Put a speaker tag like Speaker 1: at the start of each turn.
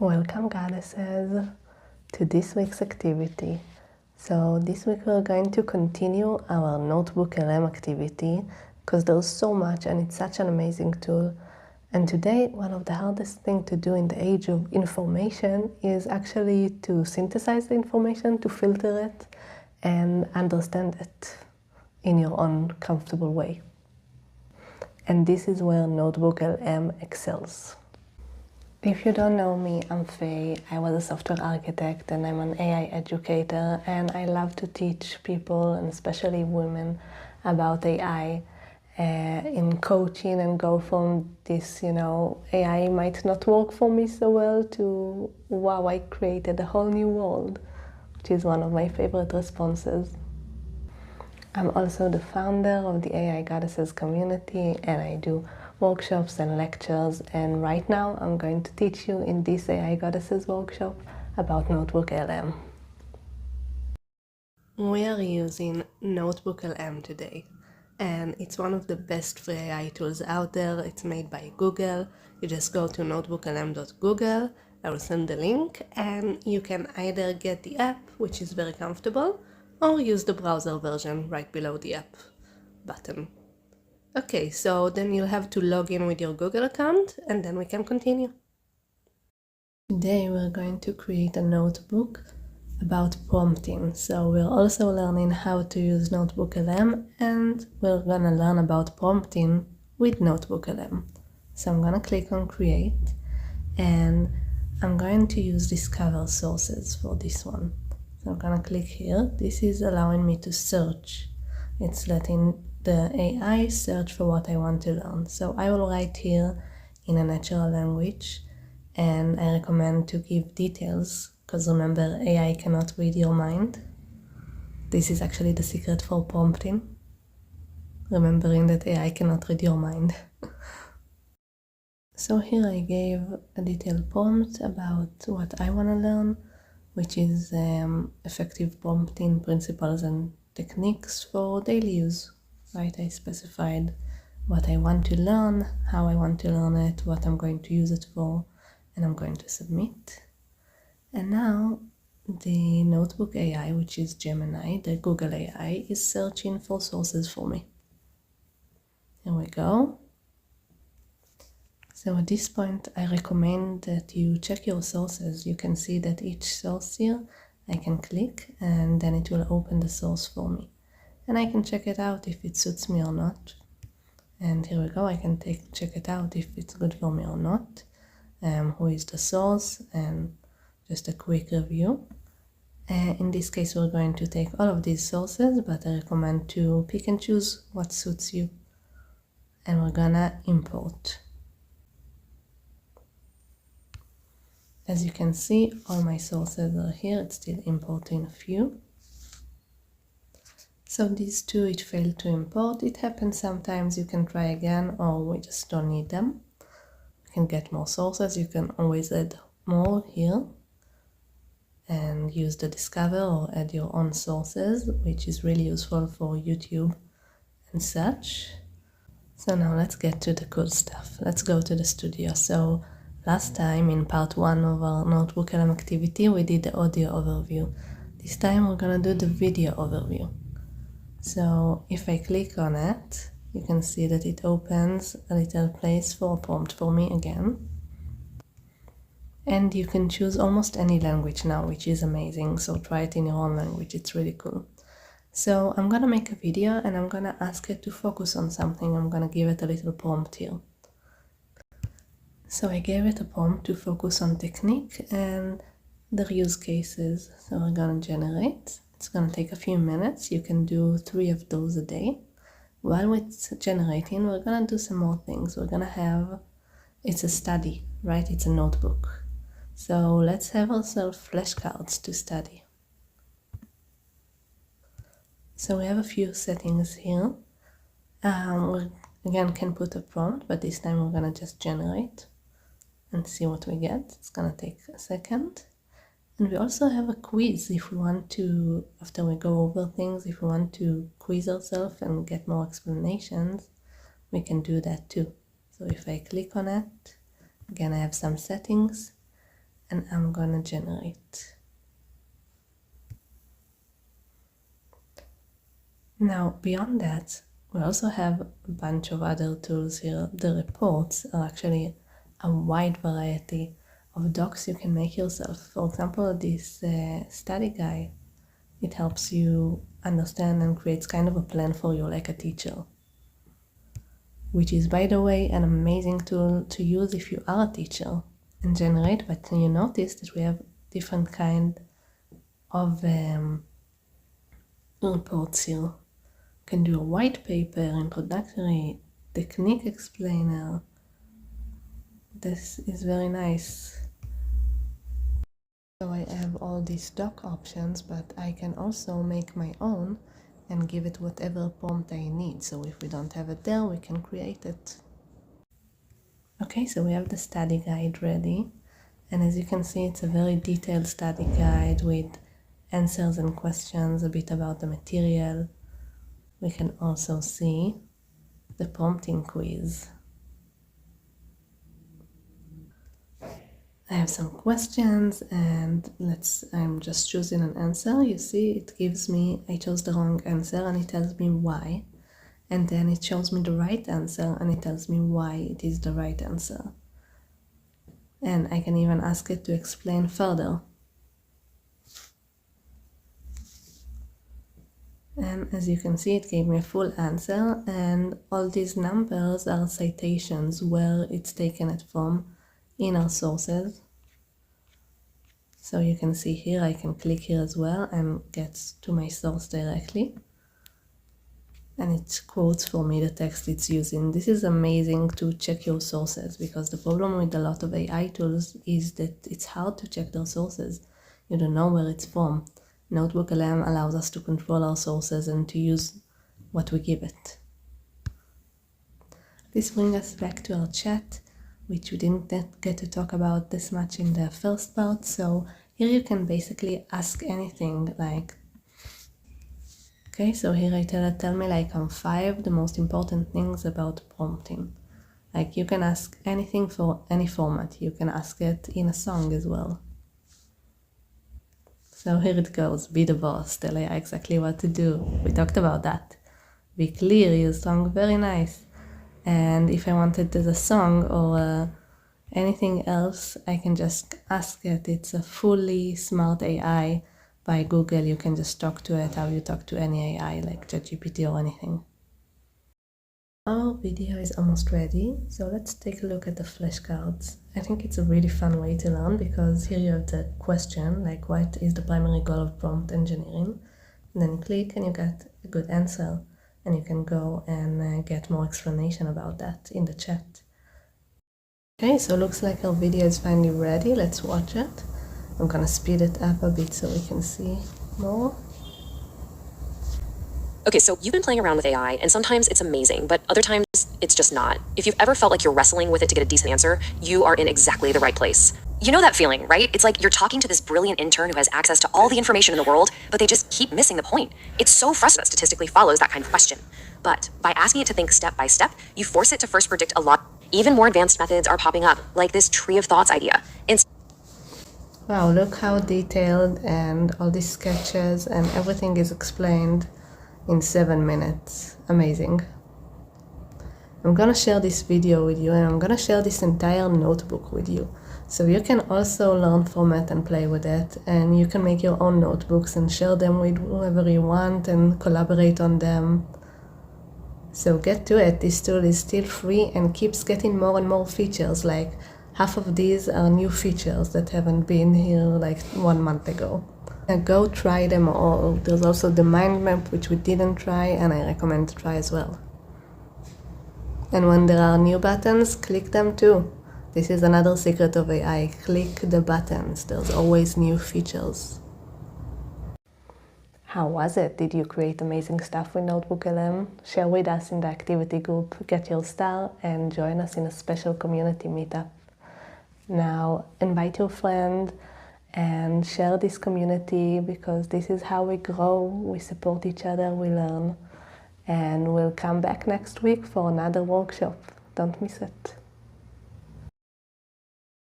Speaker 1: Welcome, goddesses, to this week's activity. So this week we're going to continue our notebookLM activity because there's so much and it's such an amazing tool. And today, one of the hardest things to do in the age of information is actually to synthesize the information, to filter it, and understand it in your own comfortable way. And this is where notebookLM excels. If you don't know me, I'm Faye. I was a software architect and I'm an AI educator, and I love to teach people, and especially women, about AI in coaching, and go from this, AI might not work for me so well, to wow, I created a whole new world, which is one of my favorite responses. I'm also the founder of the AI Goddesses community, and I do workshops and lectures, and right now I'm going to teach you in this AI Goddesses workshop about notebookLM. We are using notebookLM today, and it's one of the best free AI tools out there. It's made by Google. You just go to notebooklm.google. I will send the link, and you can either get the app, which is very comfortable, or use the browser version right below the app button. Okay, so then you'll have to log in with your Google account, and then we can continue. Today we're going to create a notebook about prompting. So we're also learning how to use notebookLM, and we're gonna learn about prompting with notebookLM. So I'm gonna click on create, and I'm going to use discover sources for this one. So I'm gonna click here. This is allowing me to search. It's letting the AI search for what I want to learn. So I will write here in a natural language, and I recommend to give details, because remember, AI cannot read your mind. This is actually the secret for prompting, remembering that AI cannot read your mind. So here I gave a detailed prompt about what I want to learn, which is effective prompting principles and techniques for daily use. Right, I specified what I want to learn, how I want to learn it, what I'm going to use it for, and I'm going to submit. And now the notebook AI, which is Gemini, the Google AI, is searching for sources for me. Here we go. So at this point, I recommend that you check your sources. You can see that each source here, I can click, and then it will open the source for me. And I can check it out if it suits me or not. And here we go, I can check it out if it's good for me or not. Who is the source, and just a quick review. In this case, we're going to take all of these sources, but I recommend to pick and choose what suits you. And we're gonna import. As you can see, all my sources are here. It's still importing a few. So these two, it failed to import. It happens sometimes. You can try again, or we just don't need them. You can get more sources. You can always add more here and use the discover, or add your own sources, which is really useful for YouTube and such. So now let's get to the cool stuff. Let's go to the studio. So last time in part 1 of our notebookLM activity, we did the audio overview. This time we're gonna do the video overview. So if I click on it, you can see that it opens a little place for a prompt for me again. And you can choose almost any language now, which is amazing. So try it in your own language, it's really cool. So I'm gonna make a video, and I'm gonna ask it to focus on something. I'm gonna give it a little prompt here. So I gave it a prompt to focus on technique and the use cases. So we're gonna generate. It's gonna take a few minutes. You can do 3 of those a day. While it's generating, we're gonna do some more things. We're gonna have, it's a study, right? It's a notebook. So let's have ourselves flashcards to study. So we have a few settings here. We again can put a prompt, but this time we're gonna just generate and see what we get. It's gonna take a second. And we also have a quiz if we want to, after we go over things, if we want to quiz ourselves and get more explanations, we can do that too. So if I click on it, again I have some settings, and I'm gonna generate. Now, beyond that, we also have a bunch of other tools here. The reports are actually a wide variety of docs you can make yourself. For example, this study guide, it helps you understand and creates kind of a plan for you like a teacher, which is, by the way, an amazing tool to use if you are a teacher and generate. But you notice that we have different kind of reports here. You can do a white paper, introductory, technique explainer. This is very nice. So I have all these doc options, but I can also make my own and give it whatever prompt I need. So if we don't have it there, we can create it. Okay, so we have the study guide ready. And as you can see, it's a very detailed study guide with answers and questions, a bit about the material. We can also see the prompting quiz. I have some questions and I'm just choosing an answer. You see, it gives me, I chose the wrong answer and it tells me why. And then it shows me the right answer and it tells me why it is the right answer. And I can even ask it to explain further. And as you can see, it gave me a full answer, and all these numbers are citations where it's taken it from in our sources. So you can see here, I can click here as well and get to my source directly. And it quotes for me the text it's using. This is amazing to check your sources, because the problem with a lot of AI tools is that it's hard to check their sources. You don't know where it's from. notebookLM allows us to control our sources and to use what we give it. This brings us back to our chat, which we didn't get to talk about this much in the first part. So here you can basically ask anything, like, okay, so here I tell me like on 5 the most important things about prompting. Like you can ask anything for any format. You can ask it in a song as well. So here it goes, be the boss, tell AI exactly what to do. We talked about that. Be clear, use song, very nice. And if I wanted a song or anything else, I can just ask it. It's a fully smart AI by Google. You can just talk to it how you talk to any AI like ChatGPT or anything. Our video is almost ready, so let's take a look at the flashcards. I think it's a really fun way to learn, because here you have the question, like what is the primary goal of prompt engineering? And then you click and you get a good answer, and you can go and get more explanation about that in the chat. Okay, so looks like our video is finally ready. Let's watch it. I'm gonna speed it up a bit so we can see more.
Speaker 2: Okay, so you've been playing around with AI, and sometimes it's amazing, but other times it's just not. If you've ever felt like you're wrestling with it to get a decent answer, you are in exactly the right place. You know that feeling, right? It's like you're talking to this brilliant intern who has access to all the information in the world, but they just keep missing the point. It's so frustrating that statistically follows that kind of question. But by asking it to think step by step, you force it to first predict a lot. Even more advanced methods are popping up, like this tree of thoughts idea.
Speaker 1: Wow, look how detailed and all these sketches and everything is explained in 7 minutes. Amazing. I'm gonna share this video with you, and I'm gonna share this entire notebook with you, so you can also learn from it and play with it, and you can make your own notebooks and share them with whoever you want and collaborate on them. So get to it. This tool is still free and keeps getting more and more features. Like half of these are new features that haven't been here like 1 month ago. And go try them all. There's also the mind map, which we didn't try, and I recommend to try as well. And when there are new buttons, click them too. This is another secret of AI. Click the buttons. There's always new features. How was it? Did you create amazing stuff with notebookLM? Share with us in the activity group, get your star, and join us in a special community meetup. Now invite your friend and share this community, because this is how we grow, we support each other, we learn. And we'll come back next week for another workshop. Don't miss it.